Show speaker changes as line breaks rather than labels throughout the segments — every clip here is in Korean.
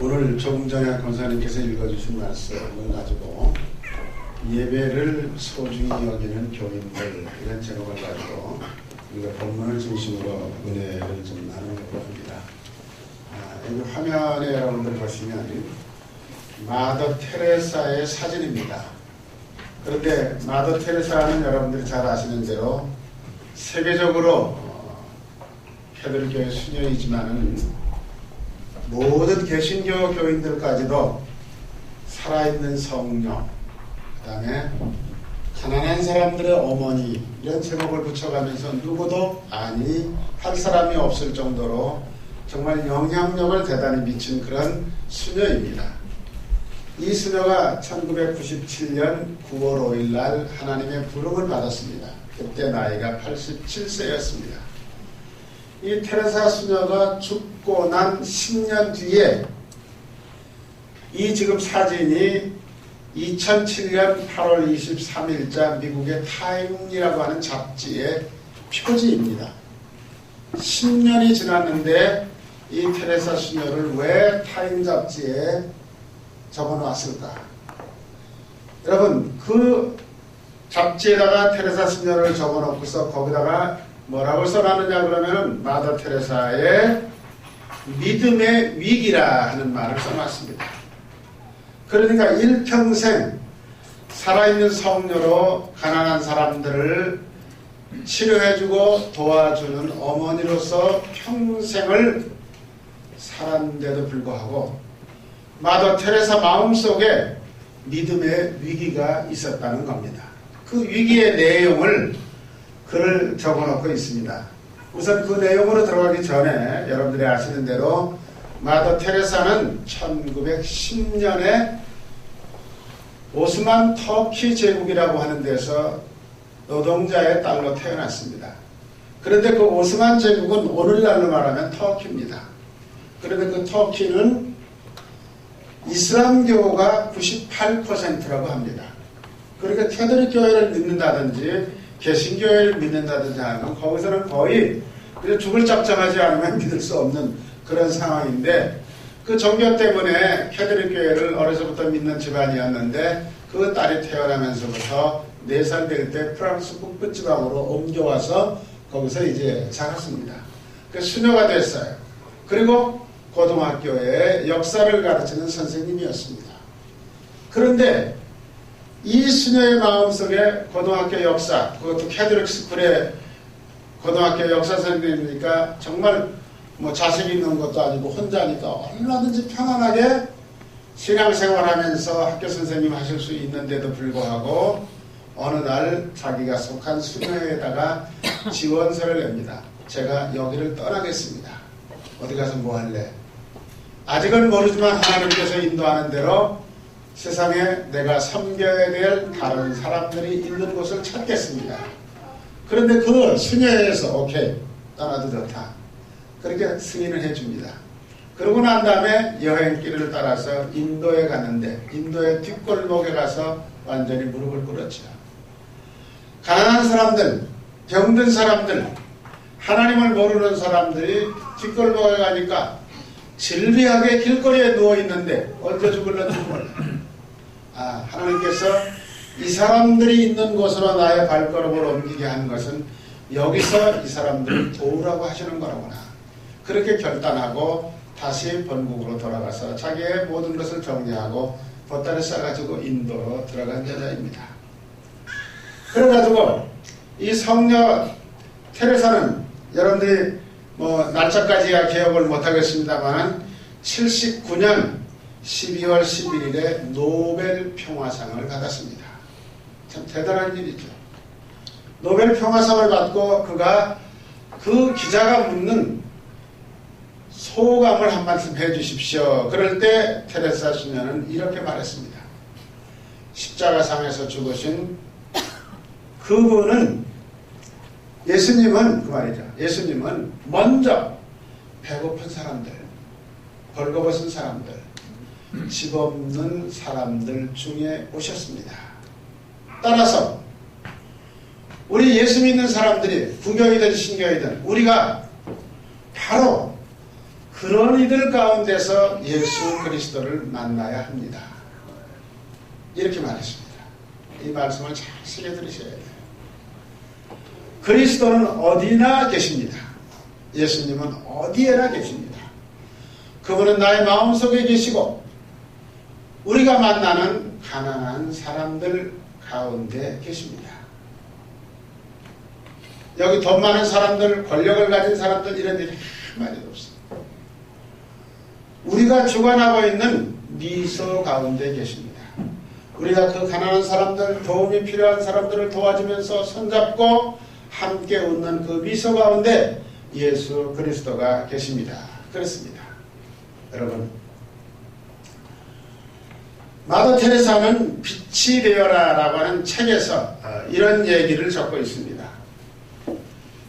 오늘 조금 전에 권사님께서 읽어주신 말씀을 가지고 예배를 소중히 여기는 교인들 이런 제목을 가지고 우리가 본문을 중심으로 은혜를 좀 나누려고 합니다. 여기 화면에 여러분들 보시면 마더 테레사의 사진입니다. 그런데 마더 테레사는 여러분들이 잘 아시는 대로 세계적으로 캐톨릭교회 수녀이지만은 모든 개신교 교인들까지도 살아있는 성령, 그 다음에 가난한 사람들의 어머니 이런 제목을 붙여가면서 누구도 아니 할 사람이 없을 정도로 정말 영향력을 대단히 미친 그런 수녀입니다. 이 수녀가 1997년 9월 5일 날 하나님의 부름을 받았습니다. 그때 나이가 87세였습니다. 이 테레사 수녀가 죽고 난 10년 뒤에 이 지금 사진이 2007년 8월 23일자 미국의 타임이라고 하는 잡지의 표지입니다. 10년이 지났는데 이 테레사 수녀를 왜 타임 잡지에 적어놨을까? 여러분, 그 잡지에다가 테레사 수녀를 적어놓고서 거기다가 뭐라고 써놨느냐 그러면은 마더 테레사의 믿음의 위기라 하는 말을 써놨습니다. 그러니까 일평생 살아있는 성녀로 가난한 사람들을 치료해주고 도와주는 어머니로서 평생을 살았는데도 불구하고 마더 테레사 마음속에 믿음의 위기가 있었다는 겁니다. 그 위기의 내용을 글을 적어놓고 있습니다. 우선 그 내용으로 들어가기 전에 여러분들이 아시는 대로 마더 테레사는 1910년에 오스만 터키 제국이라고 하는 데서 노동자의 딸로 태어났습니다. 그런데 그 오스만 제국은 오늘날로 말하면 터키입니다. 그런데 그 터키는 이슬람교가 98%라고 합니다. 그러니까 캐톨릭 교회를 믿는다든지 개신교회를 믿는다든지 하면 거기서는 거의 죽을 작정하지 않으면 믿을 수 없는 그런 상황인데 그 종교 때문에 캐톨릭 교회를 어려서부터 믿는 집안이었는데 그 딸이 태어나면서부터 4살 될 때 프랑스 북부지방으로 옮겨와서 거기서 이제 살았습니다. 그 수녀가 됐어요. 그리고 고등학교에 역사를 가르치는 선생님이었습니다. 그런데 이 수녀의 마음속에 고등학교 역사, 그것도 캐톨릭 스쿨의 고등학교 역사 선생님이니까 정말 뭐 자식 있는 것도 아니고 혼자니까 얼마든지 편안하게 신앙생활하면서 학교 선생님 하실 수 있는데도 불구하고 어느 날 자기가 속한 수녀회에다가 지원서를 냅니다. 제가 여기를 떠나겠습니다. 어디 가서 뭐 할래? 아직은 모르지만 하나님께서 인도하는 대로 세상에 내가 섬겨야 될 다른 사람들이 있는 곳을 찾겠습니다. 그런데 그 수녀회에서 오케이 떠나도 좋다. 그렇게 승인을 해줍니다. 그러고 난 다음에 여행길을 따라서 인도에 갔는데 인도의 뒷골목에 가서 완전히 무릎을 꿇었죠. 가난한 사람들, 병든 사람들, 하나님을 모르는 사람들이 뒷골목에 가니까 질비하게 길거리에 누워있는데 언제 죽을런지 몰라. 하나님께서 이 사람들이 있는 곳으로 나의 발걸음을 옮기게 한 것은 여기서 이 사람들을 도우라고 하시는 거라구나. 그렇게 결단하고 다시 본국으로 돌아가서 자기의 모든 것을 정리하고 보따리 싸가지고 인도로 들어간 여자입니다. 그래가지고 이 성녀 테레사는 여러분들이 뭐 날짜까지야 기억을 못하겠습니다만 79년 12월 11일에 노벨 평화상을 받았습니다. 참 대단한 일이죠. 노벨 평화상을 받고 그가 그 기자가 묻는 소감을 한 말씀 해주십시오. 그럴 때 테레사 수녀는 이렇게 말했습니다. 십자가상에서 죽으신 그분은 예수님은 그 말이죠. 예수님은 먼저 배고픈 사람들, 벌거벗은 사람들, 집 없는 사람들 중에 오셨습니다. 따라서 우리 예수 믿는 사람들이 구교이든 신교이든 우리가 바로 그런 이들 가운데서 예수 그리스도를 만나야 합니다. 이렇게 말했습니다. 이 말씀을 잘 새겨 들으셔야 돼요. 그리스도는 어디나 계십니다. 예수님은 어디에나 계십니다. 그분은 나의 마음속에 계시고 우리가 만나는 가난한 사람들 가운데 계십니다. 여기 돈 많은 사람들, 권력을 가진 사람들 이런 일이 한마디도 없습니다. 우리가 주관하고 있는 미소 가운데 계십니다. 우리가 그 가난한 사람들, 도움이 필요한 사람들을 도와주면서 손잡고 함께 웃는 그 미소 가운데 예수 그리스도가 계십니다. 그렇습니다. 여러분, 마더 테레사는 빛이 되어라 라고 하는 책에서 이런 얘기를 적고 있습니다.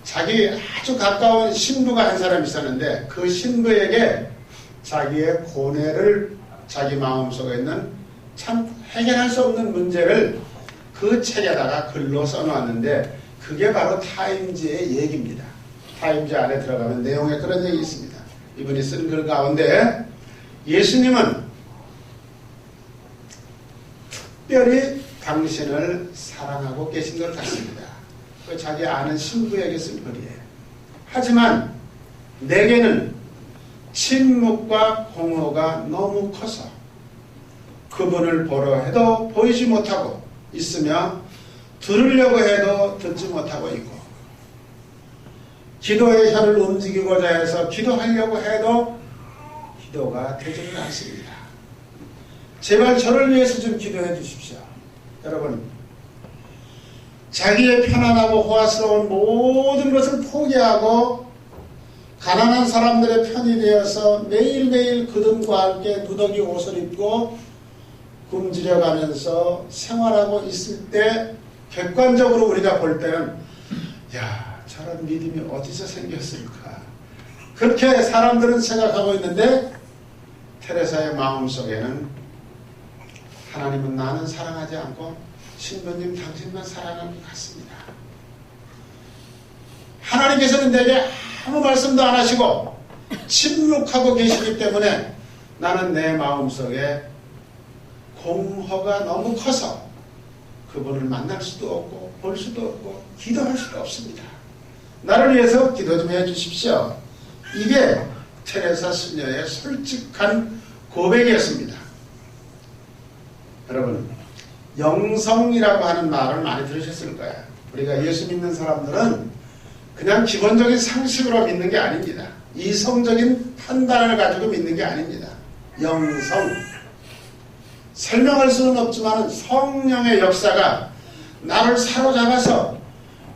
자기 아주 가까운 신부가 한 사람이 있었는데 그 신부에게 자기의 고뇌를, 자기 마음속에 있는 참 해결할 수 없는 문제를 그 책에다가 글로 써놓았는데 그게 바로 타임즈의 얘기입니다. 타임즈 안에 들어가면 내용에 그런 얘기 있습니다. 이분이 쓴 글 가운데 예수님은 특별히 당신을 사랑하고 계신 것 같습니다. 그 자기 아는 신부에게 쓴 글이에요. 하지만 내게는 침묵과 공허가 너무 커서 그분을 보려 해도 보이지 못하고 있으며 들으려고 해도 듣지 못하고 있고 기도의 혀를 움직이고자 해서 기도하려고 해도 기도가 되지는 않습니다. 제발 저를 위해서 좀 기도해 주십시오. 여러분, 자기의 편안하고 호화스러운 모든 것을 포기하고 가난한 사람들의 편이 되어서 매일매일 그들과 함께 누더기 옷을 입고 굶주려가면서 생활하고 있을 때 객관적으로 우리가 볼 때는 야, 저런 믿음이 어디서 생겼을까? 그렇게 사람들은 생각하고 있는데 테레사의 마음속에는 하나님은 나는 사랑하지 않고 신부님 당신만 사랑하는 것 같습니다. 하나님께서는 내게 아무 말씀도 안 하시고 침묵하고 계시기 때문에 나는 내 마음속에 공허가 너무 커서 그분을 만날 수도 없고 볼 수도 없고 기도할 수도 없습니다. 나를 위해서 기도 좀 해주십시오. 이게 테레사 수녀의 솔직한 고백이었습니다. 여러분, 영성이라고 하는 말을 많이 들으셨을 거예요. 우리가 예수 믿는 사람들은 그냥 기본적인 상식으로 믿는 게 아닙니다. 이성적인 판단을 가지고 믿는 게 아닙니다. 영성. 설명할 수는 없지만 성령의 역사가 나를 사로잡아서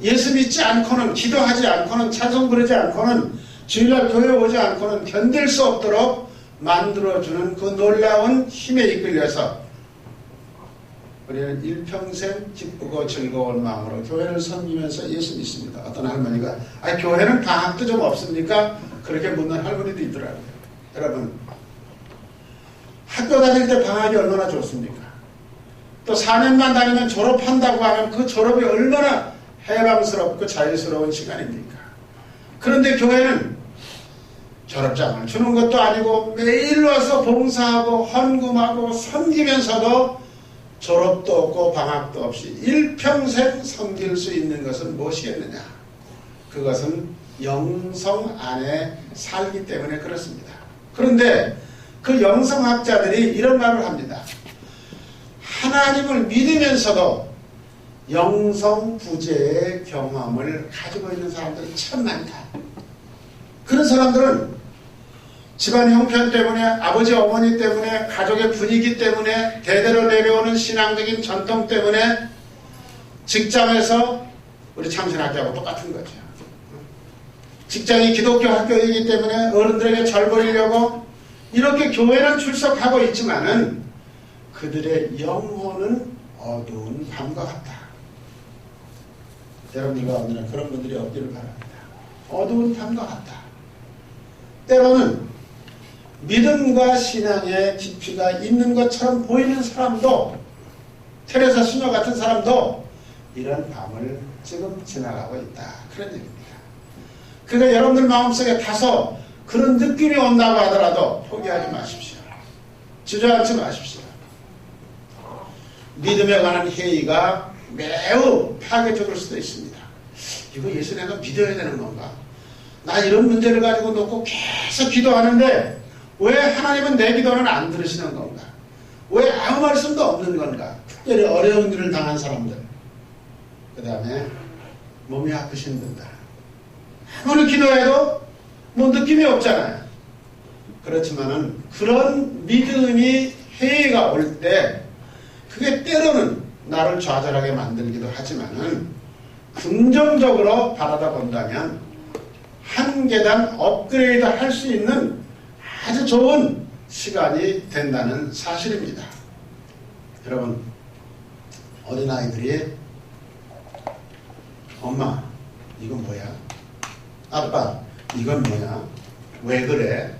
예수 믿지 않고는, 기도하지 않고는, 찬송 부르지 않고는, 주일날 교회 오지 않고는 견딜 수 없도록 만들어주는 그 놀라운 힘에 이끌려서 우리는 일평생 기쁘고 즐거운 마음으로 교회를 섬기면서 예수 믿습니다. 어떤 할머니가 교회는 방학도 좀 없습니까? 그렇게 묻는 할머니도 있더라고요. 여러분, 학교 다닐 때 방학이 얼마나 좋습니까? 또 4년만 다니면 졸업한다고 하면 그 졸업이 얼마나 해방스럽고 자유스러운 시간입니까? 그런데 교회는 졸업장을 주는 것도 아니고 매일 와서 봉사하고 헌금하고 섬기면서도 졸업도 없고 방학도 없이 일평생 섬길 수 있는 것은 무엇이겠느냐? 그것은 영성 안에 살기 때문에 그렇습니다. 그런데 그 영성학자들이 이런 말을 합니다. 하나님을 믿으면서도 영성 부재의 경험을 가지고 있는 사람들이 참 많다. 그런 사람들은 집안 형편 때문에, 아버지 어머니 때문에, 가족의 분위기 때문에, 대대로 내려오는 신앙적인 전통 때문에 직장에서 우리 참신학교하고 똑같은 거죠. 직장이 기독교 학교이기 때문에 어른들에게 절 보이려고 이렇게 교회는 출석하고 있지만은 그들의 영혼은 어두운 밤과 같다. 여러분들 가운데는 그런 분들이 없기를 바랍니다. 어두운 밤과 같다. 때로는 믿음과 신앙의 깊이가 있는 것처럼 보이는 사람도, 테레사 수녀 같은 사람도 이런 밤을 지금 지나가고 있다. 그런 얘기입니다. 그러니까 여러분들 마음속에 다소 그런 느낌이 온다고 하더라도 포기하지 마십시오. 주저앉지 마십시오. 믿음에 관한 회의가 매우 파괴적일 수도 있습니다. 이거 예수 내가 믿어야 되는 건가? 나 이런 문제를 가지고 놓고 계속 기도하는데 왜 하나님은 내 기도는 안 들으시는 건가? 왜 아무 말씀도 없는 건가? 특별히 어려운 일을 당한 사람들, 그 다음에 몸이 아프신 분들, 아무리 기도해도 뭐 느낌이 없잖아요. 그렇지만은 그런 믿음이 회의가 올 때 그게 때로는 나를 좌절하게 만들기도 하지만은 긍정적으로 바라다 본다면 한 계단 업그레이드 할 수 있는 아주 좋은 시간이 된다는 사실입니다. 여러분, 어린아이들이 엄마 이건 뭐야? 아빠 이건 뭐야? 왜 그래?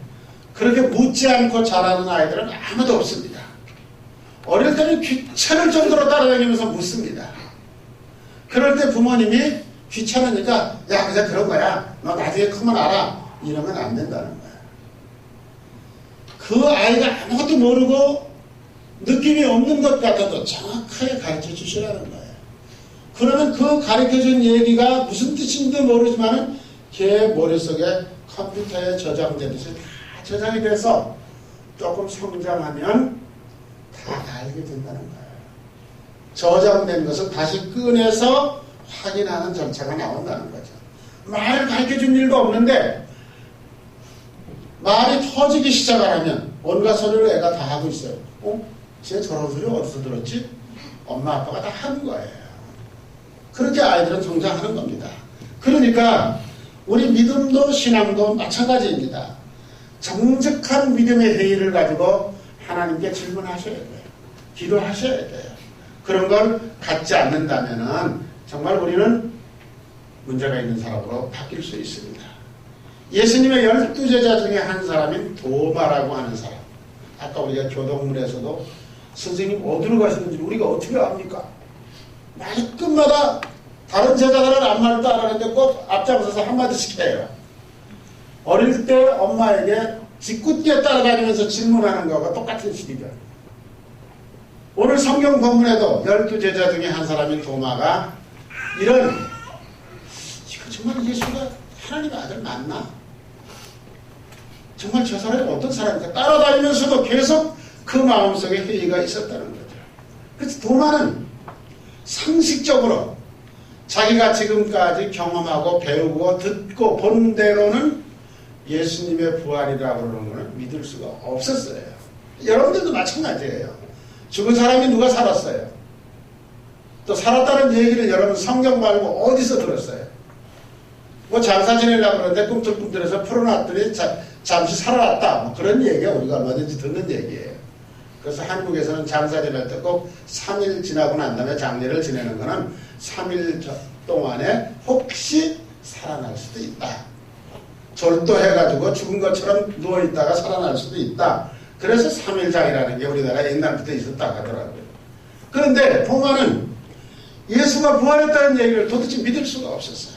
그렇게 묻지 않고 자라는 아이들은 아무도 없습니다. 어릴 때는 귀찮을 정도로 따라다니면서 묻습니다. 그럴 때 부모님이 귀찮으니까 야 그냥 그런 거야. 너 나중에 크면 알아. 이러면 안 된다는 거야. 그 아이가 아무것도 모르고 느낌이 없는 것 같아도 정확하게 가르쳐 주시라는 거예요. 그러면 그 가르쳐준 얘기가 무슨 뜻인지도 모르지만은 걔 머릿속에 컴퓨터에 저장되듯이 다 저장이 돼서 조금 성장하면 다 알게 된다는 거예요. 저장된 것을 다시 꺼내서 확인하는 절차가 나온다는 거죠. 말을 가르쳐준 일도 없는데 말이 터지기 시작을 하면 온갖 소리를 애가 다 하고 있어요. 쟤 저런 소리 어디서 들었지? 엄마 아빠가 다 하는 거예요. 그렇게 아이들은 성장하는 겁니다. 그러니까 우리 믿음도 신앙도 마찬가지입니다. 정직한 믿음의 회의를 가지고 하나님께 질문하셔야 돼요. 기도하셔야 돼요. 그런 걸 갖지 않는다면 정말 우리는 문제가 있는 사람으로 바뀔 수 있습니다. 예수님의 12제자 중에 한 사람인 도마라고 하는 사람. 아까 우리가 교동문에서도 선생님 어디로 가시는지 우리가 어떻게 압니까? 말끝마다 다른 제자들은 아무 말도 안 하는데 꼭 앞장서서 한마디씩 해요. 어릴 때 엄마에게 짓궂게 따라다니면서 질문하는 거가 똑같은 식이죠. 오늘 성경 본문에도 12제자 중에 한 사람인 도마가 이거 정말 예수가 하나님의 아들 맞나? 정말 저 사람이 어떤 사람인가? 따라다니면서도 계속 그 마음속에 회의가 있었다는 거죠. 그래서 도마는 상식적으로 자기가 지금까지 경험하고 배우고 듣고 본 대로는 예수님의 부활이라고 그러는 것을 믿을 수가 없었어요. 여러분들도 마찬가지예요. 죽은 사람이 누가 살았어요? 또 살았다는 얘기를 여러분 성경 말고 어디서 들었어요? 뭐 장사 지내려고 그러는데 꿈틀꿈틀해서 풀어놨더니 잠시 살아났다. 뭐 그런 얘기가 우리가 얼마든지 듣는 얘기예요. 그래서 한국에서는 장사 지낼 때 꼭 3일 지나고 난 다음에 장례를 지내는 거는 3일 동안에 혹시 살아날 수도 있다. 졸도해가지고 죽은 것처럼 누워있다가 살아날 수도 있다. 그래서 3일장이라는 게 우리나라에 옛날부터 있었다고 하더라고요. 그런데 도마는 예수가 부활했다는 얘기를 도대체 믿을 수가 없었어요.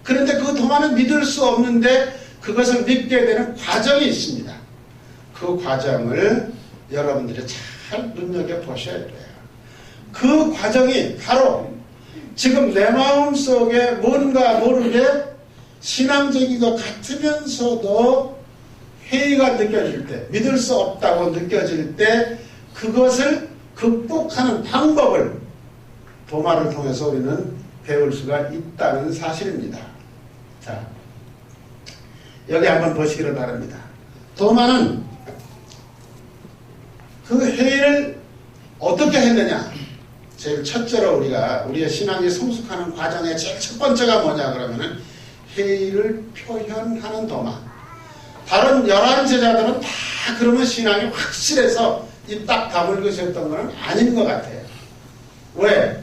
그런데 그 도마는 믿을 수 없는데 그것을 믿게 되는 과정이 있습니다. 그 과정을 여러분들이 잘 눈여겨보셔야 돼요. 그 과정이 바로 지금 내 마음속에 뭔가 모르게 신앙적인 것 같으면서도 회의가 느껴질 때, 믿을 수 없다고 느껴질 때 그것을 극복하는 방법을 도마를 통해서 우리는 배울 수가 있다는 사실입니다. 자, 여기 한번 보시기를 바랍니다. 도마는 그 회의를 어떻게 했느냐? 제일 첫째로 우리의 신앙이 성숙하는 과정의 제일 첫 번째가 뭐냐 그러면은 회의를 표현하는 도마. 다른 11제자들은 다 그러면 신앙이 확실해서 입 딱 다물고 있었던 건 아닌 것 같아요. 왜?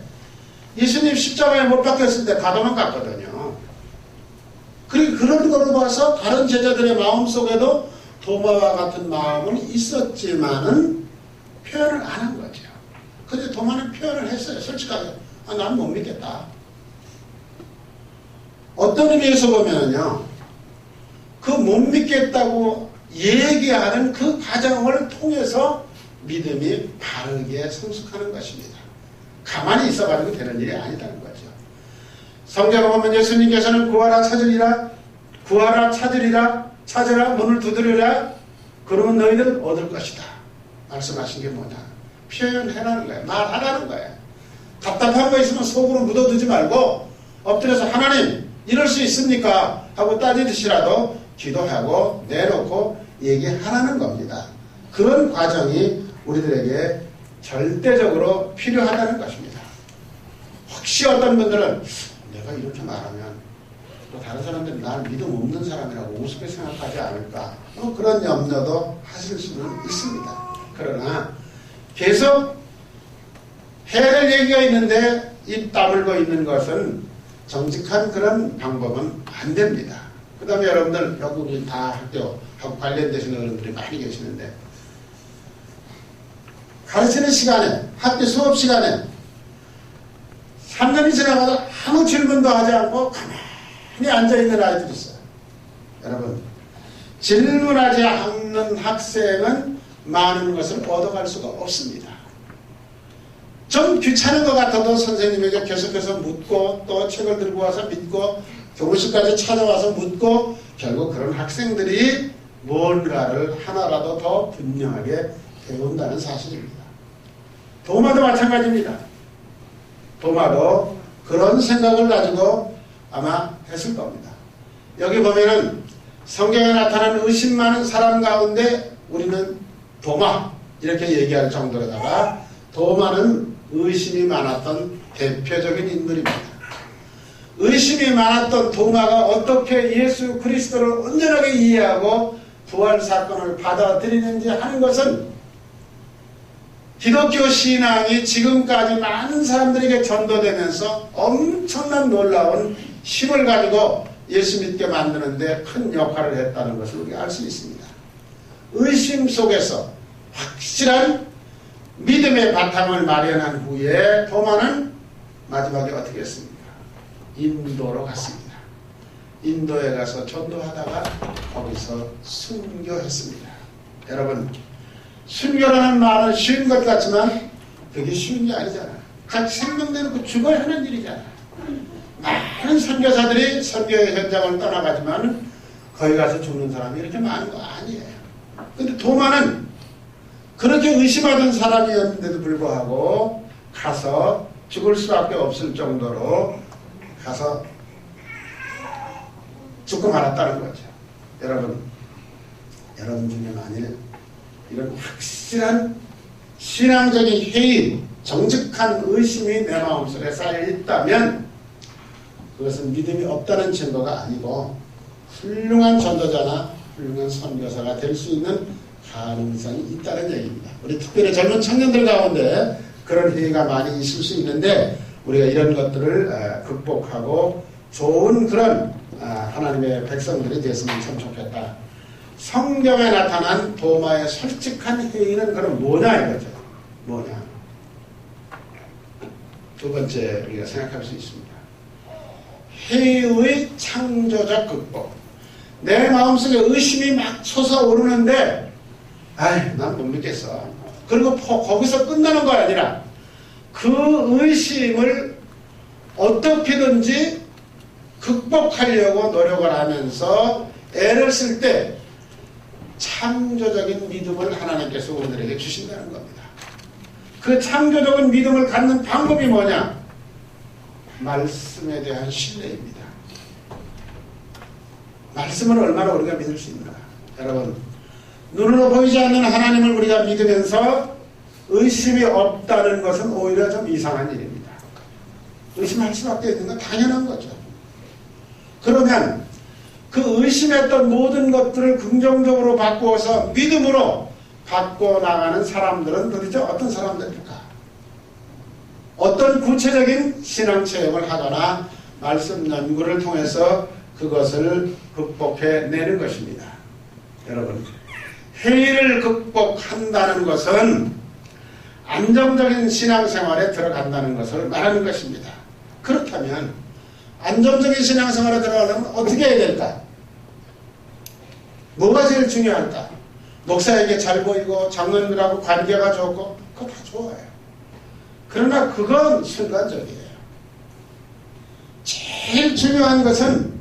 예수님 십자가에 못 박혔을 때 다 도망갔거든요. 그리고 그런 걸로 봐서 다른 제자들의 마음속에도 도마와 같은 마음은 있었지만은 표현을 안 한 거죠. 근데 도마는 표현을 했어요. 솔직하게. 난 못 믿겠다. 어떤 의미에서 보면요. 그 못 믿겠다고 얘기하는 그 과정을 통해서 믿음이 바르게 성숙하는 것입니다. 가만히 있어가지고 되는 일이 아니다는 거죠. 성경에 보면 예수님께서는 구하라 찾으리라, 구하라 찾으리라, 찾으라 문을 두드리라, 그러면 너희는 얻을 것이다. 말씀하신 게 뭐냐? 표현해라는 거예요. 말하라는 거예요. 답답한 거 있으면 속으로 묻어두지 말고 엎드려서 하나님 이럴 수 있습니까? 하고 따지듯이라도 기도하고 내놓고 얘기하라는 겁니다. 그런 과정이 우리들에게 절대적으로 필요하다는 것입니다. 혹시 어떤 분들은 내가 이렇게 말하면 또 다른 사람들이 날 믿음 없는 사람이라고 우습게 생각하지 않을까, 그런 염려도 하실 수는 있습니다. 그러나 계속 해야 될 얘기가 있는데 입 다물고 있는 것은 정직한 그런 방법은 안 됩니다. 그 다음에 여러분들 여기 우리 다 학교하고 관련되시는 어른들이 많이 계시는데, 가르치는 시간에, 학교 수업 시간에 3년이 지나가도 아무 질문도 하지 않고 가만히 앉아있는 아이들이 있어요. 여러분, 질문하지 않는 학생은 많은 것을 얻어갈 수가 없습니다. 좀 귀찮은 것 같아도 선생님에게 계속해서 묻고 또 책을 들고 와서 믿고 교무실까지 찾아와서 묻고, 결국 그런 학생들이 뭔가를 하나라도 더 분명하게 배운다는 사실입니다. 도마도 마찬가지입니다. 도마도 그런 생각을 가지고 아마 했을 겁니다. 여기 보면은 성경에 나타나는 의심 많은 사람 가운데 우리는 도마 이렇게 얘기할 정도로다가, 도마는 의심이 많았던 대표적인 인물입니다. 의심이 많았던 도마가 어떻게 예수 그리스도를 온전하게 이해하고 부활 사건을 받아들이는지 하는 것은 기독교 신앙이 지금까지 많은 사람들에게 전도되면서 엄청난 놀라운 힘을 가지고 예수 믿게 만드는데 큰 역할을 했다는 것을 우리가 알 수 있습니다. 의심 속에서 확실한 믿음의 바탕을 마련한 후에 도마는 마지막에 어떻게 했습니까? 인도로 갔습니다. 인도에 가서 전도하다가 거기서 순교했습니다. 여러분, 순교라는 말은 쉬운 것 같지만 그게 쉬운 게 아니잖아요. 각 생명대로 죽어야 하는 일이잖아요. 많은 선교사들이 선교의 현장을 떠나가지만 거기 가서 죽는 사람이 이렇게 많은 거 아니에요. 근데 도마는 그렇게 의심하던 사람이었는데도 불구하고 가서 죽을 수밖에 없을 정도로 가서 죽고 말았다는 거죠. 여러분 중에 만일 이런 확실한 신앙적인 회의, 정직한 의심이 내 마음속에 쌓여 있다면 그것은 믿음이 없다는 증거가 아니고 훌륭한 전도자나 훌륭한 선교사가 될 수 있는 가능성이 있다는 얘기입니다. 우리 특별히 젊은 청년들 가운데 그런 회의가 많이 있을 수 있는데, 우리가 이런 것들을 극복하고 좋은 그런 하나님의 백성들이 됐으면 참 좋겠다. 성경에 나타난 도마의 솔직한 회의는 그럼 뭐냐 이거죠. 뭐냐. 두 번째 우리가 생각할 수 있습니다. 회의의 창조적 극복. 내 마음속에 의심이 막 솟아오르는데 난 못 믿겠어. 그리고 거기서 끝나는 거 아니라 그 의심을 어떻게든지 극복하려고 노력을 하면서 애를 쓸 때 창조적인 믿음을 하나님께서 우리들에게 주신다는 겁니다. 그 창조적인 믿음을 갖는 방법이 뭐냐? 말씀에 대한 신뢰입니다. 말씀을 얼마나 우리가 믿을 수 있는가? 여러분, 눈으로 보이지 않는 하나님을 우리가 믿으면서 의심이 없다는 것은 오히려 좀 이상한 일입니다. 의심할 수밖에 있는 건 당연한 거죠. 그러면 그 의심했던 모든 것들을 긍정적으로 바꾸어서 믿음으로 바꿔나가는 사람들은 도대체 어떤 사람들일까? 어떤 구체적인 신앙체험을 하거나 말씀 연구를 통해서 그것을 극복해내는 것입니다. 여러분, 회의를 극복한다는 것은 안정적인 신앙생활에 들어간다는 것을 말하는 것입니다. 그렇다면 안정적인 신앙생활에 들어가려면 어떻게 해야 될까? 뭐가 제일 중요할까? 목사에게 잘 보이고 장로님들하고 관계가 좋고 그거 다 좋아요. 그러나 그건 순간적이에요. 제일 중요한 것은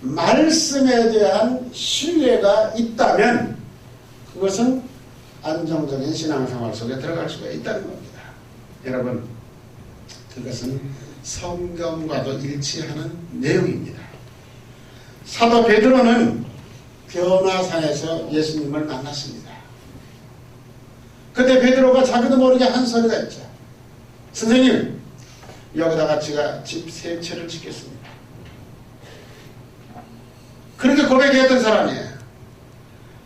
말씀에 대한 신뢰가 있다면 그것은 안정적인 신앙생활 속에 들어갈 수가 있다는 겁니다. 여러분, 그것은 성경과도 일치하는 내용입니다. 사도 베드로는 변화산에서 예수님을 만났습니다. 그때 베드로가 자기도 모르게 한 소리가 있죠. 선생님, 여기다가 제가 집 3채를 짓겠습니다. 그렇게 고백했던 사람이에요.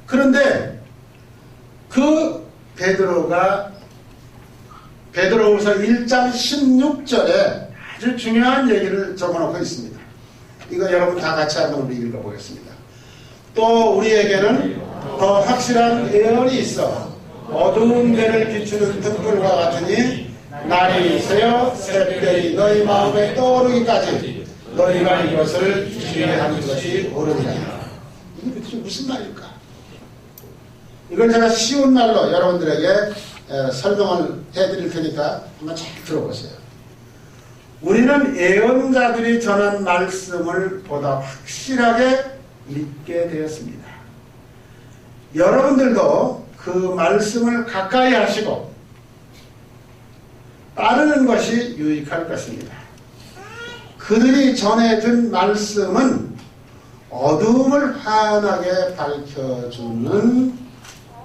그런데 그 베드로가 베드로후서 1장 16절에 아주 중요한 얘기를 적어놓고 있습니다. 이거 여러분 다 같이 한번 우리 읽어보겠습니다. 또 우리에게는 더 확실한 예언이 있어 어두운 데를 비추는 등불과 같으니 날이 새어 새별이 너희 마음에 떠오르기까지 너희가 이것을 주의하는 것이 옳으니라. 이게 도대체 무슨 말일까? 이걸 제가 쉬운 말로 여러분들에게 설명을 해드릴 테니까 한번 잘 들어보세요. 우리는 예언자들이 전한 말씀을 보다 확실하게 믿게 되었습니다. 여러분들도 그 말씀을 가까이 하시고 따르는 것이 유익할 것입니다. 그들이 전해준 말씀은 어두움을 환하게 밝혀주는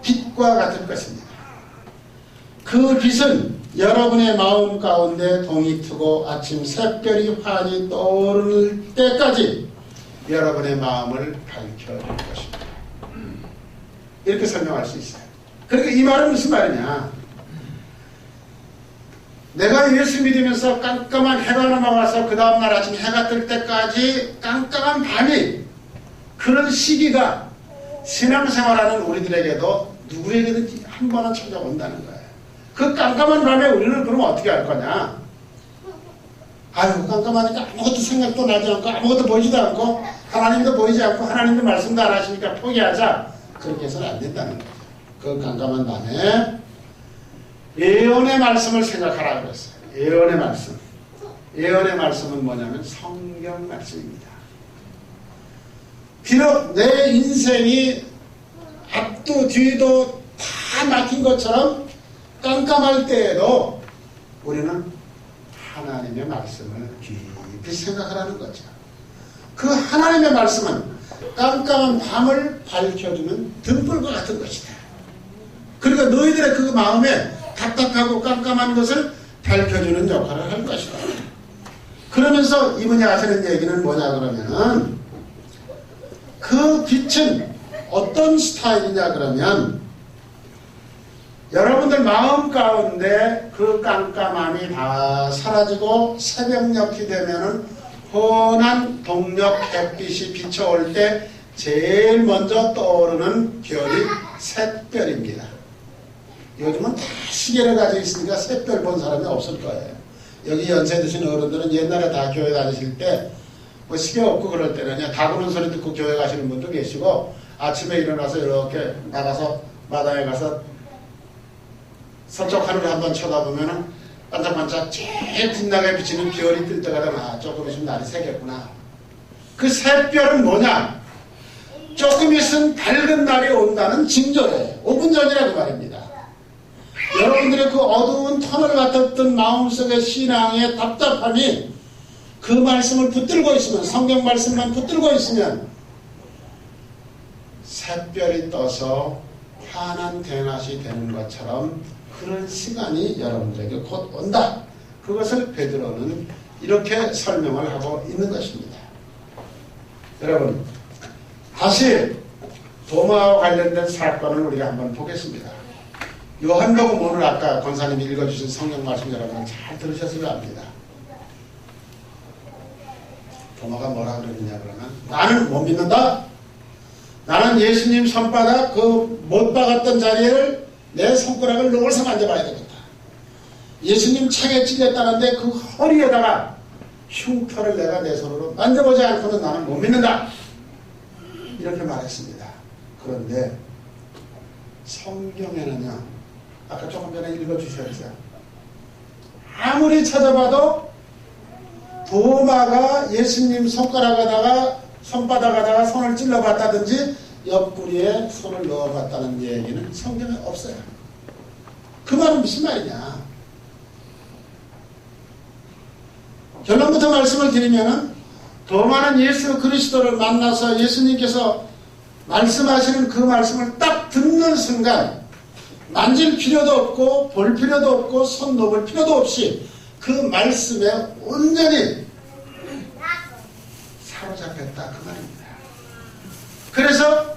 빛과 같을 것입니다. 그 빛은 여러분의 마음 가운데 동이 트고 아침 샛별이 환히 떠오를 때까지 여러분의 마음을 밝혀줄 것입니다. 이렇게 설명할 수 있어요. 그러니까 이 말은 무슨 말이냐? 내가 예수 믿으면서 깜깜한 해가 넘어가서 그 다음날 아침 해가 뜰 때까지 깜깜한 밤이, 그런 시기가 신앙생활하는 우리들에게도 누구에게든지 한 번은 찾아온다는 거예요. 그 깜깜한 밤에 우리는 그럼 어떻게 할 거냐? 아유, 깜깜하니까 아무것도 생각도 나지 않고 아무것도 보이지도 않고 하나님도 보이지 않고 하나님도 말씀도 안 하시니까 포기하자. 그렇게 해서는 안 된다는 거예요. 그 깜깜한 밤에 예언의 말씀을 생각하라 그랬어요. 예언의 말씀. 예언의 말씀은 뭐냐면 성경 말씀입니다. 비록 내 인생이 앞도 뒤도 다 막힌 것처럼 깜깜할 때에도 우리는 하나님의 말씀을 깊이 생각하라는 거죠. 그 하나님의 말씀은 깜깜한 밤을 밝혀주는 등불과 같은 것이다. 그러니까 너희들의 그 마음에 답답하고 깜깜한 것을 밝혀주는 역할을 할 것이다. 그러면서 이분이 하시는 얘기는 뭐냐 그러면 그 빛은 어떤 스타일이냐 그러면 여러분들 마음 가운데 그 깜깜함이 다 사라지고 새벽녘이 되면은 환한 동력 햇빛이 비춰올 때 제일 먼저 떠오르는 별이 샛별입니다. 요즘은 다 시계를 가지고 있으니까 샛별 본 사람이 없을 거예요. 여기 연세 드신 어른들은 옛날에 다 교회 다니실 때 뭐 시계 없고 그럴 때는요, 다 구는 소리 듣고 교회 가시는 분도 계시고 아침에 일어나서 이렇게 나가서 마당에 가서 서쪽 하늘을 한번 쳐다보면은 반짝반짝 제일 빛나게 비치는 별이 뜰 때가 되면 조금 있으면 날이 새겠구나. 그 샛별은 뭐냐? 조금 있으면 밝은 날이 온다는 징조예요. 5분 전이라고 말입니다. 여러분들의 그 어두운 터널 같았던 마음속의 신앙의 답답함이 그 말씀을 붙들고 있으면, 성경 말씀만 붙들고 있으면 샛별이 떠서 환한 대낮이 되는 것처럼 그런 시간이 여러분들에게 곧 온다. 그것을 베드로는 이렇게 설명을 하고 있는 것입니다. 여러분, 다시 도마와 관련된 사건을 우리가 한번 보겠습니다. 요한복음 오늘 아까 권사님이 읽어주신 성경 말씀 여러분 잘 들으셨을 겁니다. 도마가 뭐라 그러느냐 그러면 나는 못 믿는다. 나는 예수님 손바닥 그 못 박았던 자리를 내 손가락을 넣어서 만져봐야 되겠다. 예수님 창에 찔렸다는데 그 허리에다가 흉터를 내가 내 손으로 만져보지 않고는 나는 못 믿는다. 이렇게 말했습니다. 그런데 성경에는요, 아까 조금 전에 읽어주셨죠. 아무리 찾아봐도 도마가 예수님 손바닥에다가 손을 찔러봤다든지 옆구리에 손을 넣어봤다는 얘기는 성경에 없어요. 그 말은 무슨 말이냐. 결론부터 말씀을 드리면은 도마는 예수 그리스도를 만나서 예수님께서 말씀하시는 그 말씀을 딱 듣는 순간 만질 필요도 없고 볼 필요도 없고 손 놓을 필요도 없이 그 말씀에 온전히 사로잡혔다 그 말입니다. 그래서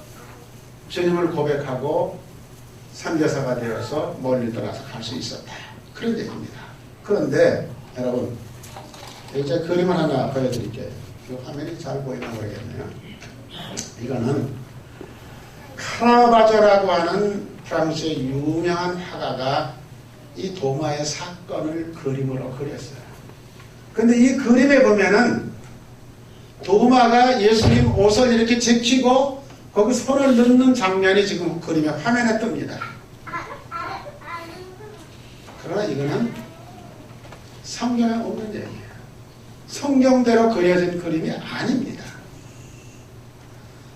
주님을 고백하고 선교사가 되어서 멀리 떠나서 갈 수 있었다 그런 얘기입니다. 그런데 여러분 이제 그림을 하나 보여드릴게요. 이 화면이 잘 보이나 모르겠네요. 이거는 카라바조라고 하는 프랑스의 유명한 화가가 이 도마의 사건을 그림으로 그렸어요. 근데 이 그림에 보면은 도마가 예수님 옷을 이렇게 제키고 거기 손을 넣는 장면이 지금 그림에 화면에 뜹니다. 그러나 이거는 성경에 없는 얘기예요. 성경대로 그려진 그림이 아닙니다.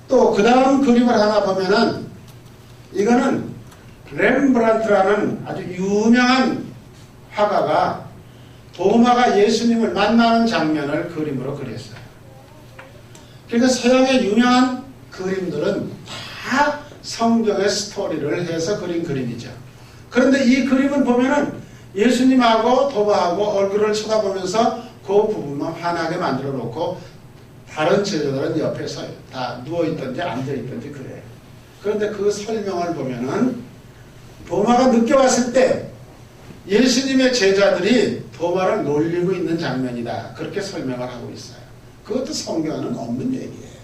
또 그 다음 그림을 하나 보면은 이거는 렘브란트라는 아주 유명한 화가가 도마가 예수님을 만나는 장면을 그림으로 그렸어요. 그러니까 서양의 유명한 그림들은 다 성경의 스토리를 해서 그린 그림이죠. 그런데 이 그림을 보면은 예수님하고 도마하고 얼굴을 쳐다보면서 그 부분만 환하게 만들어 놓고 다른 제자들은 옆에서 다 누워있든지 앉아있든지 그래요. 그런데 그 설명을 보면은 도마가 늦게 왔을 때 예수님의 제자들이 도마를 놀리고 있는 장면이다. 그렇게 설명을 하고 있어요. 그것도 성경에는 없는 얘기예요.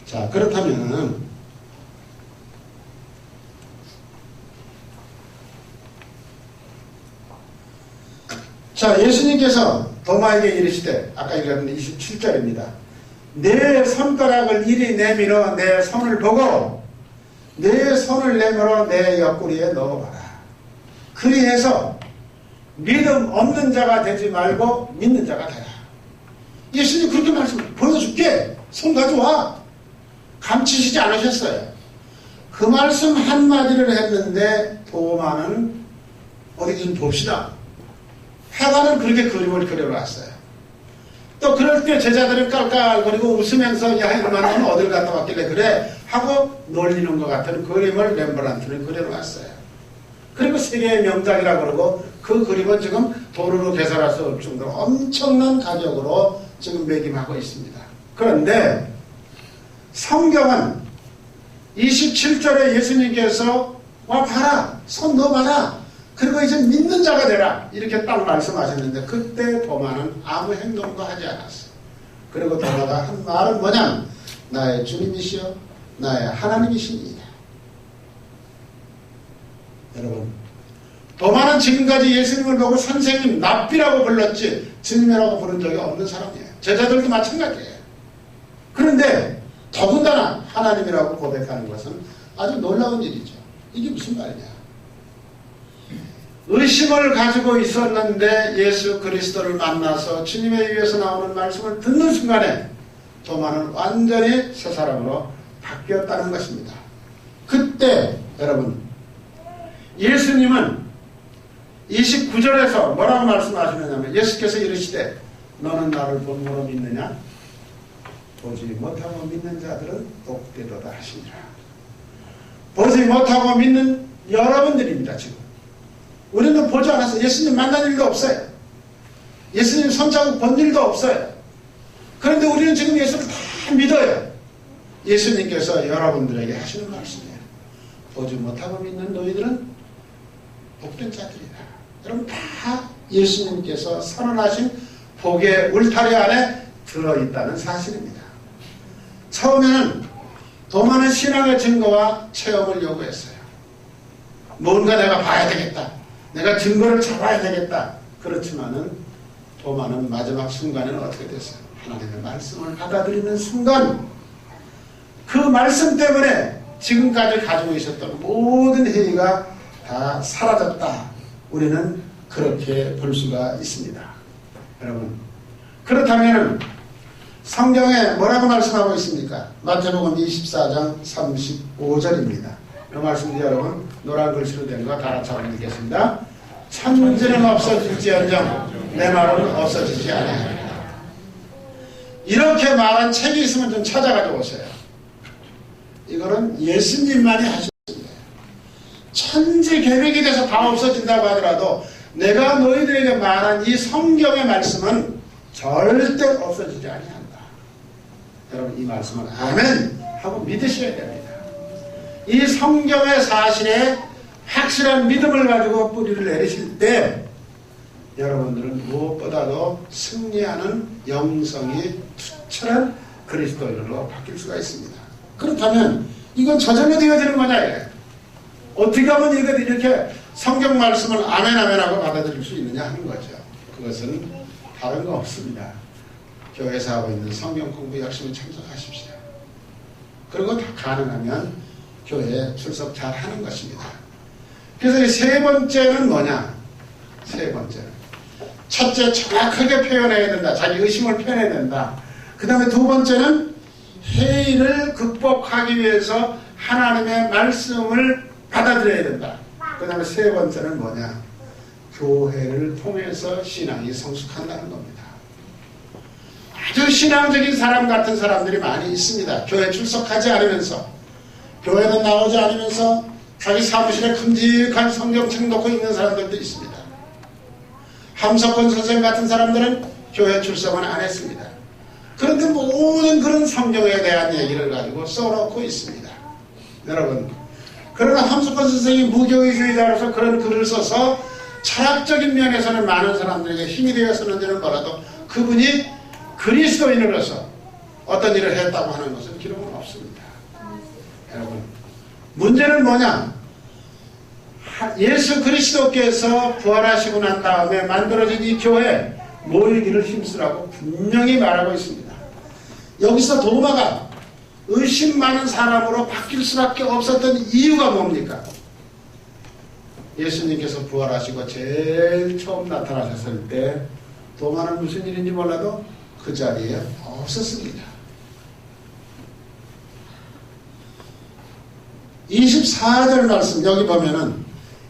자, 그렇다면은 자, 예수님께서 도마에게 이르시되 아까 읽었는데 27절입니다. 내 손가락을 이리 내밀어 내 손을 보고 내 손을 내밀어 내 옆구리에 넣어봐라. 그리해서 믿음 없는 자가 되지 말고 믿는 자가 되라. 예수님 그렇게 보여줄게. 손 가져와. 감추시지 않으셨어요. 그 말씀 한마디를 했는데 도마는 어디 좀 봅시다. 화가는 그렇게 그림을 그려놨어요. 또 그럴 때 제자들은 깔깔거리고 웃으면서 야 이놈아 너는 어딜 갔다 왔길래 그래 하고 놀리는 것 같은 그림을 렘브란트는 그려놨어요. 그리고 세계의 명작이라고 그러고 그 그림은 지금 돈으로 계산할 수 없을 정도로 엄청난 가격으로 지금 매김하고 있습니다. 그런데 성경은 27절에 예수님께서 와 봐라 손 넣어봐라 그리고 이제 믿는 자가 되라 이렇게 딱 말씀하셨는데 그때 도마는 아무 행동도 하지 않았어요. 그리고 도마가 한 말은 뭐냐면 나의 주님이시여 나의 하나님이십니다. 여러분 도마는 지금까지 예수님을 보고 선생님 납비라고 불렀지 주님이라고 부른 적이 없는 사람이에요. 제자들도 마찬가지예요. 그런데 더군다나 하나님이라고 고백하는 것은 아주 놀라운 일이죠. 이게 무슨 말이냐. 의심을 가지고 있었는데 예수 그리스도를 만나서 주님의 입에서 나오는 말씀을 듣는 순간에 도마는 완전히 새 사람으로 바뀌었다는 것입니다. 그때 여러분 예수님은 29절에서 뭐라고 말씀하시느냐면 예수께서 이르시되 너는 나를 본모로 믿느냐? 보지 못하고 믿는 자들은 복되도다 하시니라. 보지 못하고 믿는 여러분들입니다. 지금 우리는 보지 않아서 예수님 만난 일도 없어요. 예수님 손자국 본 일도 없어요. 그런데 우리는 지금 예수를 다 믿어요. 예수님께서 여러분들에게 하시는 말씀이에요. 보지 못하고 믿는 너희들은 복된 자들이다. 여러분 다 예수님께서 선언하신 복의 울타리 안에 들어있다는 사실입니다. 처음에는 도마는 신앙의 증거와 체험을 요구했어요. 뭔가 내가 봐야 되겠다. 내가 증거를 잡아야 되겠다. 그렇지만은 도마는 마지막 순간에는 어떻게 됐어요? 하나님의 말씀을 받아들이는 순간 그 말씀 때문에 지금까지 가지고 있었던 모든 행위가 다 사라졌다. 우리는 그렇게 볼 수가 있습니다. 여러분, 그렇다면 성경에 뭐라고 말씀하고 있습니까? 마태복음 24장 35절입니다. 이 말씀도 여러분 노란 글씨로 된 거 다 같이 한번 읽겠습니다. 천지는 없어질지언정 내 말은 없어지지 아니하리라. 이렇게 말한 책이 있으면 좀 찾아가지고 오세요. 이거는 예수님만이 하셨습니다. 천지 계획이 돼서 다 없어진다고 하더라도 내가 너희들에게 말한 이 성경의 말씀은 절대 없어지지 아니한다. 여러분 이 말씀은 아멘 하고 믿으셔야 됩니다. 이 성경의 사실에 확실한 믿음을 가지고 뿌리를 내리실 때 여러분들은 무엇보다도 승리하는 영성이 투철한 그리스도인으로 바뀔 수가 있습니다. 그렇다면 이건 저절로 되어지는 거냐 이래. 어떻게 하면 이렇게 성경 말씀을 아멘 하고 받아들일 수 있느냐 하는 거죠. 그것은 다른 거 없습니다. 교회에서 하고 있는 성경 공부 열심히 참석하십시오. 그리고 다 가능하면 교회에 출석 잘 하는 것입니다. 그래서 이 세 번째는 뭐냐? 세 번째는 첫째, 정확하게 표현해야 된다. 자기 의심을 표현해야 된다. 그 다음에 두 번째는 회의를 극복하기 위해서 하나님의 말씀을 받아들여야 된다. 그 다음에 세 번째는 뭐냐? 교회를 통해서 신앙이 성숙한다는 겁니다. 아주 신앙적인 사람 같은 사람들이 많이 있습니다. 교회 출석하지 않으면서, 교회는 나오지 않으면서 자기 사무실에 큼직한 성경책 놓고 있는 사람들도 있습니다. 함석권 선생님 같은 사람들은 교회 출석은 안 했습니다. 그런데 모든 그런 성경에 대한 얘기를 가지고 써놓고 있습니다. 여러분, 그러나 함석권 선생님이 무교의주의자로서 그런 글을 써서 철학적인 면에서는 많은 사람들에게 힘이 되었었는지는 몰라도 그분이 그리스도인으로서 어떤 일을 했다고 하는 것은 기록은 없습니다. 여러분, 문제는 뭐냐? 예수 그리스도께서 부활하시고 난 다음에 만들어진 이 교회 모이기를 힘쓰라고 분명히 말하고 있습니다. 여기서 도마가 의심 많은 사람으로 바뀔 수밖에 없었던 이유가 뭡니까? 예수님께서 부활하시고 제일 처음 나타나셨을 때 도마는 무슨 일인지 몰라도 그 자리에 없었습니다. 24절 말씀 여기 보면은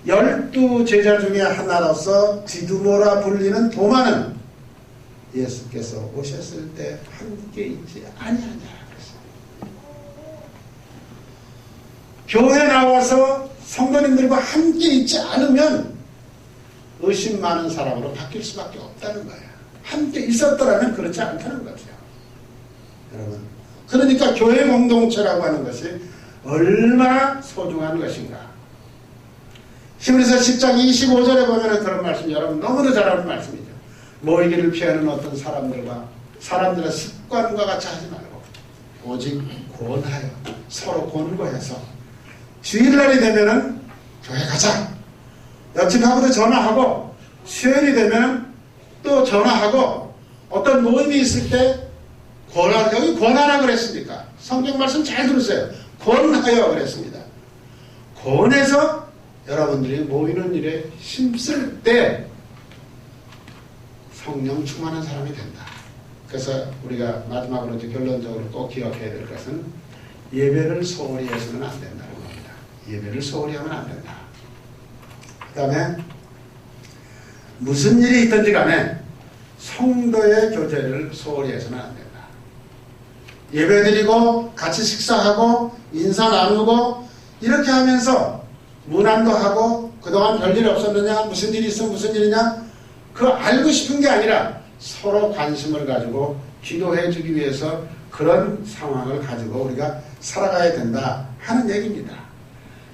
12제자 중에 하나로서 디두모라 불리는 도마는 예수께서 오셨을 때 함께 있지 아니하냐 그랬어요. 교회 나와서 성도님들과 함께 있지 않으면 의심 많은 사람으로 바뀔 수밖에 없다는 거예요. 함께 있었더라면 그렇지 않다는 거죠. 여러분, 그러니까 교회 공동체라고 하는 것이 얼마나 소중한 것인가. 히브리서 10장 25절에 보면 그런 말씀, 여러분 너무도 잘 아는 말씀이죠. 모이기를 피하는 어떤 사람들의 습관과 같이 하지 말고 오직 권하여 서로 권고해서 주일날이 되면은 교회 가자. 옆집하고도 전화하고 수요일이 되면 또 전화하고 어떤 모임이 있을 때 여기 권하라 그랬습니까? 성경 말씀 잘 들으세요. 권하여 그랬습니다. 권해서 여러분들이 모이는 일에 힘쓸 때 성령 충만한 사람이 된다. 그래서 우리가 마지막으로 결론적으로 꼭 기억해야 될 것은 예배를 소홀히 해서는 안 된다는 겁니다. 예배를 소홀히 하면 안 된다. 그 다음에 무슨 일이 있든지 간에 성도의 교제를 소홀히 해서는 안 된다. 예배드리고 같이 식사하고 인사 나누고 이렇게 하면서 문안도 하고 그동안 별일 없었느냐, 무슨 일이 있어, 무슨 일이냐, 그거 알고 싶은 게 아니라 서로 관심을 가지고 기도해 주기 위해서 그런 상황을 가지고 우리가 살아가야 된다 하는 얘기입니다.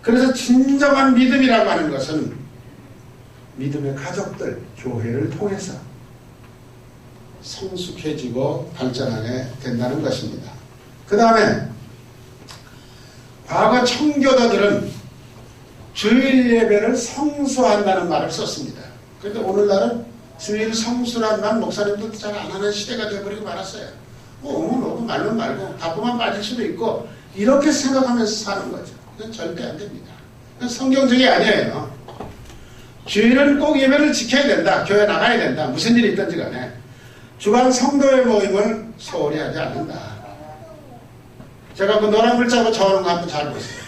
그래서 진정한 믿음이라고 하는 것은 믿음의 가족들, 교회를 통해서 성숙해지고 발전하게 된다는 것입니다. 그 다음에 과거 청교도들은 주일 예배를 성수한다는 말을 썼습니다. 그런데 오늘날은 주일 성수란 말 목사님도 잘 안 하는 시대가 되어버리고 말았어요. 오면 오고 말면 말고 바쁘면 빠질 수도 있고 이렇게 생각하면서 사는 거죠. 그건 절대 안 됩니다. 그건 성경적이 아니에요. 주일은 꼭 예배를 지켜야 된다. 교회 나가야 된다. 무슨 일이 있든지 간에 주간 성도의 모임을 소홀히 하지 않는다. 제가 그 노란 글자로 적어놓은 거 한번 잘 보세요.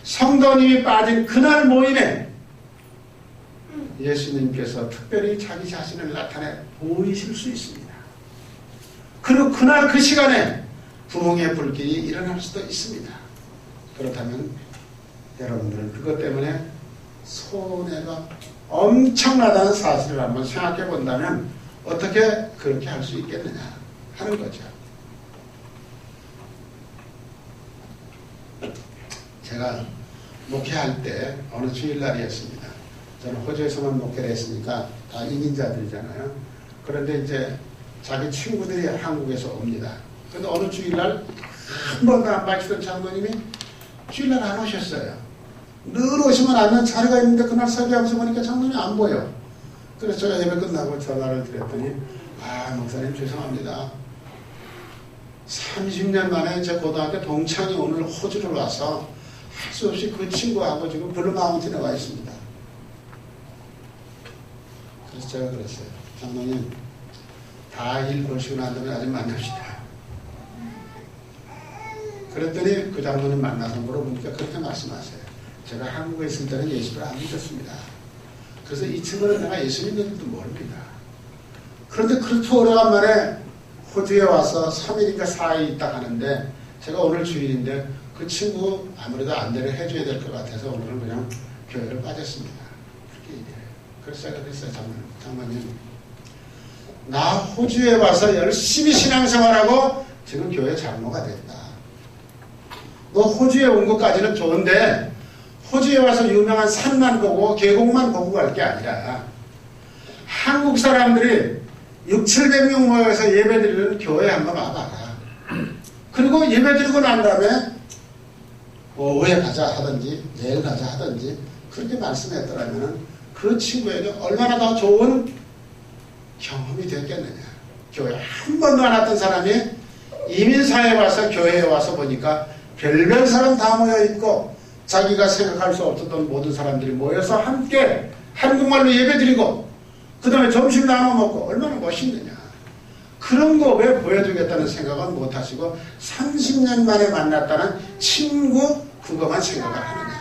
성도님이 빠진 그날 모임에 예수님께서 특별히 자기 자신을 나타내 보이실 수 있습니다. 그리고 그날 그 시간에 부흥의 불길이 일어날 수도 있습니다. 그렇다면 여러분들은 그것 때문에 손해가 엄청나다는 사실을 한번 생각해 본다면 어떻게 그렇게 할 수 있겠느냐 하는 거죠. 제가 목회할 때 어느 주일날이었습니다. 저는 호주에서만 목회를 했으니까 다 이민자들이잖아요. 그런데 이제 자기 친구들이 한국에서 옵니다. 그런데 어느 주일날 한 번도 안 봐주던 장로님이 주일날 안 오셨어요. 늘 오시면 않는 자리가 있는데 그날 설교하면서 보니까 장로님이 안 보여. 그래서 제가 예배 끝나고 전화를 드렸더니 목사님 죄송합니다. 30년 만에 제 고등학교 동창이 오늘 호주를 와서 할 수 없이 그 친구하고 지금 블루마운틴에 와 있습니다. 그래서 제가 그랬어요. 장로님 다 일 보시고 난 다음에 아직 만납시다. 그랬더니 그 장로님 만나서 물어보니까 그렇게 말씀하세요. 제가 한국에 있을 때는 예수를 안 믿었습니다. 그래서 이 친구는 내가 예수 믿는 줄도 모릅니다. 그런데 그렇게 오래간만에 호주에 와서 3일인가 4일 있다 가는데 제가 오늘 주일인데 그 친구 아무래도 안내를 해줘야 될 것 같아서 오늘은 그냥 교회를 빠졌습니다. 그렇게 얘기해요. 그래서 제가 그랬어요. 장로님 나 호주에 와서 열심히 신앙생활하고 지금 교회 장로가 됐다. 너 호주에 온 것까지는 좋은데 호주에 와서 유명한 산만 보고 계곡만 보고 갈 게 아니라 한국 사람들이 600~700명 모여서 예배드리는 교회 한번 와봐라. 그리고 예배드리고 난 다음에 오후에 가자 하든지 내일 가자 하든지 그렇게 말씀했더라면 그 친구에게 얼마나 더 좋은 경험이 됐겠느냐. 교회 한 번도 안 왔던 사람이 이민사회에 와서 교회에 와서 보니까 별별 사람 다 모여있고 자기가 생각할 수 없었던 모든 사람들이 모여서 함께 한국말로 예배드리고 그 다음에 점심 나눠 먹고 얼마나 멋있느냐. 그런 거 왜 보여주겠다는 생각은 못하시고 30년 만에 만났다는 친구 그거만 생각을 하느냐.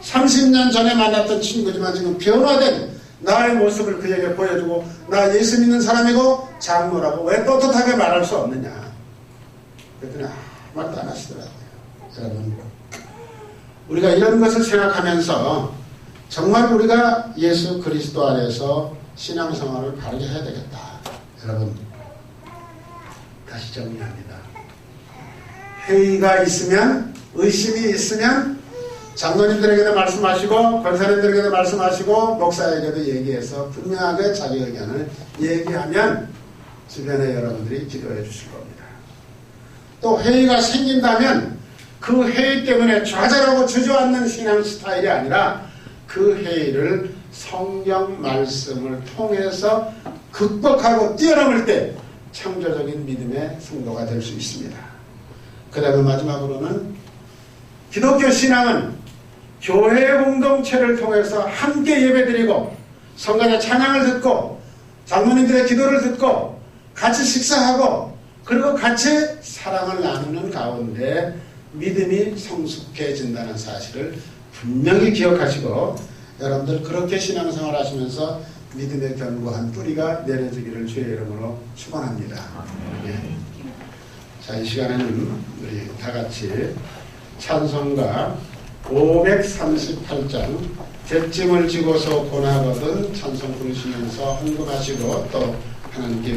30년 전에 만났던 친구지만 지금 변화된 나의 모습을 그에게 보여주고 나 예수 믿는 사람이고 장로라고 왜 떳떳하게 말할 수 없느냐. 그랬더니 아무 말도 안 하시더라고요. 여러분 우리가 이런 것을 생각하면서 정말 우리가 예수 그리스도 안에서 신앙생활을 바르게 해야 되겠다. 여러분 다시 정리합니다. 회의가 있으면 의심이 있으면 장로님들에게도 말씀하시고 권사님들에게도 말씀하시고 목사에게도 얘기해서 분명하게 자기 의견을 얘기하면 주변에 여러분들이 기도해 주실 겁니다. 또 회의가 생긴다면 그 회의 때문에 좌절하고 주저앉는 신앙 스타일이 아니라 그 회의를 성경 말씀을 통해서 극복하고 뛰어넘을 때 창조적인 믿음의 성도가 될 수 있습니다. 그 다음에 마지막으로는 기독교 신앙은 교회 공동체를 통해서 함께 예배드리고 성가대 찬양을 듣고 장로님들의 기도를 듣고 같이 식사하고 그리고 같이 사랑을 나누는 가운데 믿음이 성숙해진다는 사실을 분명히 기억하시고 여러분들 그렇게 신앙생활 하시면서 믿음의 견고한 뿌리가 내려지기를 주의 이름으로 축원합니다. 예. 자, 이 시간에는 우리 다 같이 찬송가 538장 잿짐을 지고서 고나거든 찬송 부르시면서 헌금하시고 또 하나님께